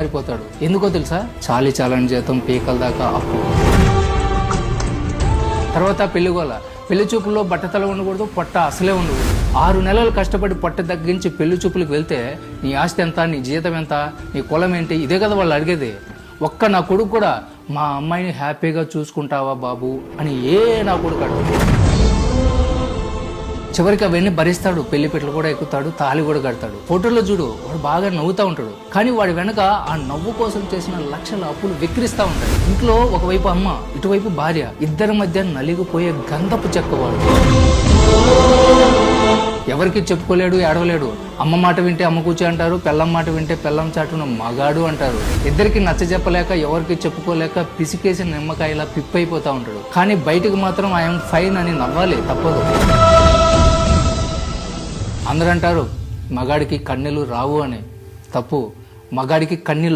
అయిపోతాడు. ఎందుకో తెలుసా? చాలని జీతం పీకల దాకా అప్పు. తర్వాత పెళ్లిగోల. పెళ్లి చూపుల్లో బట్టతల ఉండకూడదు, పొట్ట అసలే ఉండకూడదు. 6 నెలలు కష్టపడి పొట్ట తగ్గించి పెళ్లి చూపులకు వెళ్తే నీ ఆస్తి ఎంత, నీ జీతం ఎంత, నీ కులం ఏంటి, ఇదే కదా వాళ్ళు అడిగేది. ఒక్క నా కొడుకు కూడా మా అమ్మాయిని హ్యాపీగా చూసుకుంటావా బాబు అని నా కొడుకు అడుగు. చివరికి అవన్నీ భరిస్తాడు. పెళ్లి పెట్లు కూడా ఎక్కుతాడు, తాళి కూడా కడతాడు. ఫోటోలో చూడు, వాడు బాగా నవ్వుతూ ఉంటాడు. కానీ వాడి వెనక ఆ నవ్వు కోసం చేసిన లక్షల అప్పులు విక్రిస్తూ ఉంటాడు. ఇంట్లో ఒకవైపు అమ్మ, ఇటువైపు భార్య, ఇద్దరి మధ్య నలిగిపోయే గంధపు చెక్కవాడు. ఎవరికి చెప్పుకోలేడు, ఏడవలేడు. అమ్మ మాట వింటే అమ్మ కూర్చో అంటారు, పెళ్ళం మాట వింటే పెళ్ళం చాటున మగాడు అంటారు. ఇద్దరికి నచ్చ చెప్పలేక, ఎవరికి చెప్పుకోలేక పిసికేసిన నిమ్మకాయలా పిప్పైపోతా ఉంటాడు. కానీ బయటకు మాత్రం ఐఎమ్ ఫైన్ అని నవ్వాలి, తప్పదు. అందరూ అంటారు మగాడికి కన్నీళ్లు రావు అని. తప్పు. మగాడికి కన్నీళ్లు